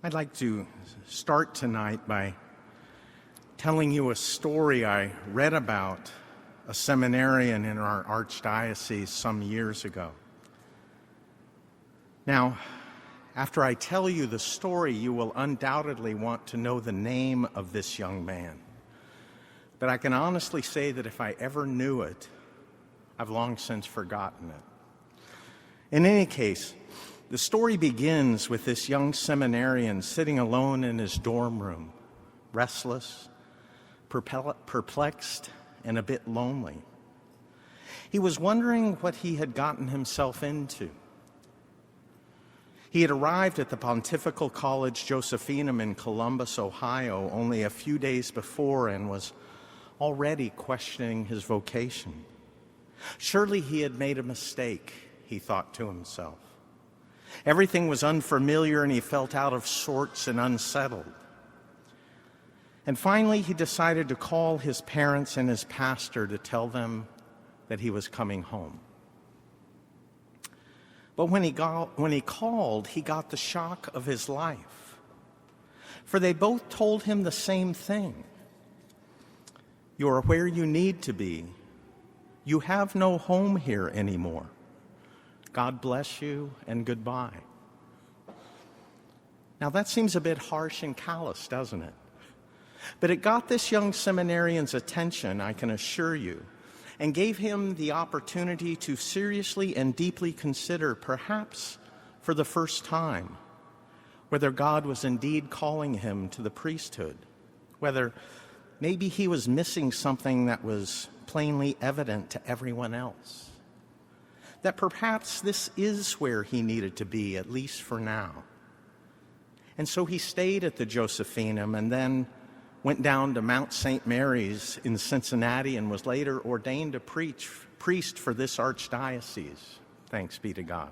I'd like to start tonight by telling you a story I read about a seminarian in our archdiocese some years ago. Now, after I tell you the story, you will undoubtedly want to know the name of this young man. But I can honestly say that if I ever knew it, I've long since forgotten it. In any case, the story begins with this young seminarian sitting alone in his dorm room, restless, perplexed, and a bit lonely. He was wondering what he had gotten himself into. He had arrived at the Pontifical College Josephinum in Columbus, Ohio, only a few days before and was already questioning his vocation. Surely he had made a mistake, he thought to himself. Everything was unfamiliar and he felt out of sorts and unsettled. And finally, he decided to call his parents and his pastor to tell them that he was coming home. But when he called, he got the shock of his life. For they both told him the same thing. You are where you need to be. You have no home here anymore. God bless you and goodbye. Now that seems a bit harsh and callous, doesn't it? But it got this young seminarian's attention, I can assure you, and gave him the opportunity to seriously and deeply consider, perhaps for the first time, whether God was indeed calling him to the priesthood, whether maybe he was missing something that was plainly evident to everyone else, that perhaps this is where he needed to be, at least for now. And so he stayed at the Josephinum and then went down to Mount St. Mary's in Cincinnati and was later ordained a priest for this archdiocese. Thanks be to God.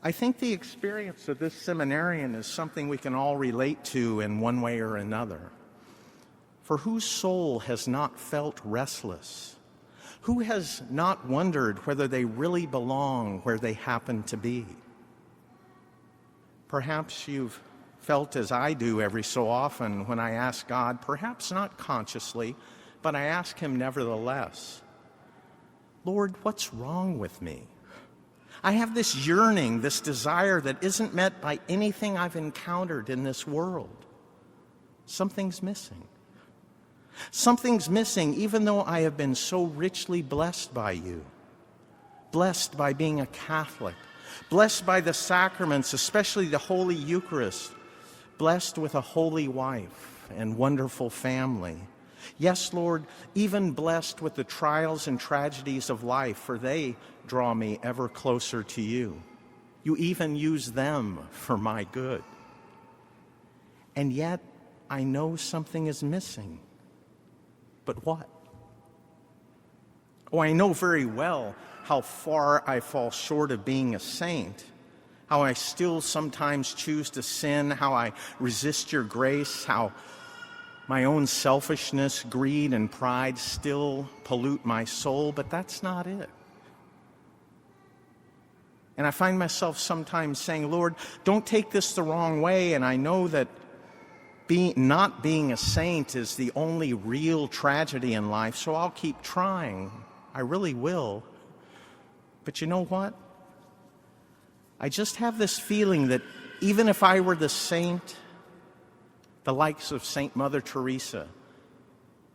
I think the experience of this seminarian is something we can all relate to in one way or another. For whose soul has not felt restless? Who has not wondered whether they really belong where they happen to be? Perhaps you've felt as I do every so often when I ask God, perhaps not consciously, but I ask him nevertheless, Lord, what's wrong with me? I have this yearning, this desire that isn't met by anything I've encountered in this world. Something's missing. Something's missing, even though I have been so richly blessed by you, blessed by being a Catholic, blessed by the sacraments, especially the Holy Eucharist, blessed with a holy wife and wonderful family. Yes, Lord, even blessed with the trials and tragedies of life, for they draw me ever closer to you. You even use them for my good. And yet, I know something is missing. But what? Oh, I know very well how far I fall short of being a saint, how I still sometimes choose to sin, how I resist your grace, how my own selfishness, greed, and pride still pollute my soul, but that's not it. And I find myself sometimes saying, Lord, don't take this the wrong way, and I know that not being a saint is the only real tragedy in life, so I'll keep trying. I really will. But you know what? I just have this feeling that even if I were the saint, the likes of Saint Mother Teresa,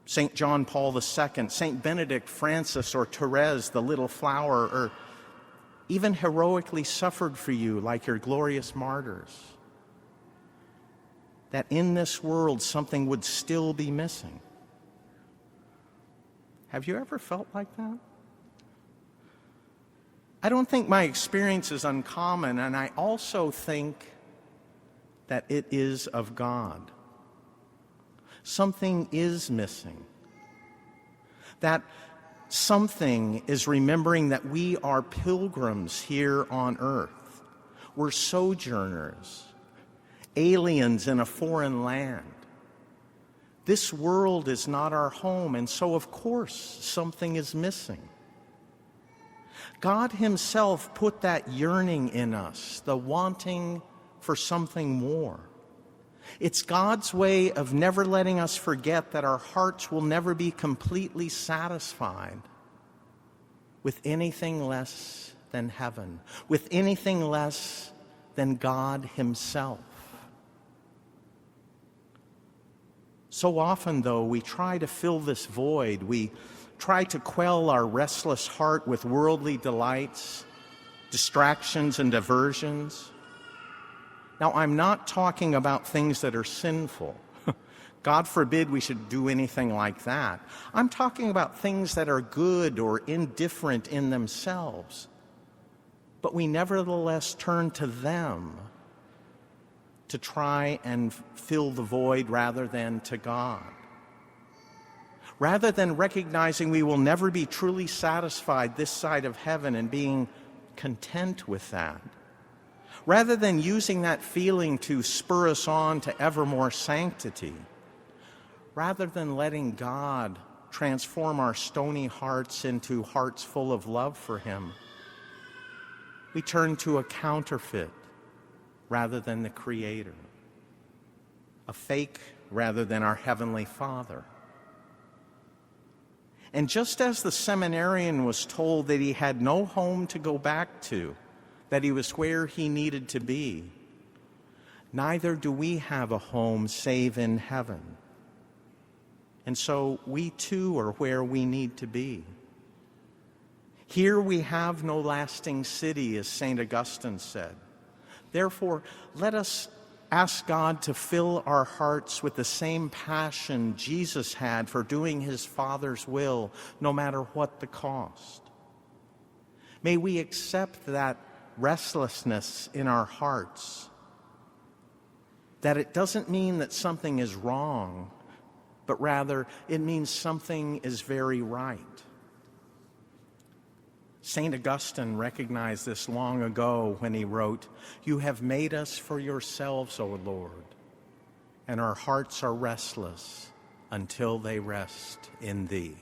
Saint John Paul II, Saint Benedict Francis, or Therese, the little flower, or even heroically suffered for you like your glorious martyrs, that in this world something would still be missing. Have you ever felt like that? I don't think my experience is uncommon, and I also think that it is of God. Something is missing. That something is remembering that we are pilgrims here on earth. We're sojourners, aliens in a foreign land. This world is not our home, and so of course something is missing. God himself put that yearning in us, the wanting for something more. It's God's way of never letting us forget that our hearts will never be completely satisfied with anything less than heaven, with anything less than God himself. So often, though, we try to fill this void. We try to quell our restless heart with worldly delights, distractions, and diversions. Now, I'm not talking about things that are sinful. God forbid we should do anything like that. I'm talking about things that are good or indifferent in themselves, but we nevertheless turn to them to try and fill the void rather than to God. Rather than recognizing we will never be truly satisfied this side of heaven and being content with that, rather than using that feeling to spur us on to ever more sanctity, rather than letting God transform our stony hearts into hearts full of love for him, we turn to a counterfeit rather than the Creator, a fake rather than our Heavenly Father. And just as the seminarian was told that he had no home to go back to, that he was where he needed to be, neither do we have a home save in heaven. And so we too are where we need to be. Here we have no lasting city, as St. Augustine said. Therefore, let us ask God to fill our hearts with the same passion Jesus had for doing his Father's will, no matter what the cost. May we accept that restlessness in our hearts, that it doesn't mean that something is wrong, but rather it means something is very right. St. Augustine recognized this long ago when he wrote, "You have made us for yourselves, O Lord, and our hearts are restless until they rest in thee."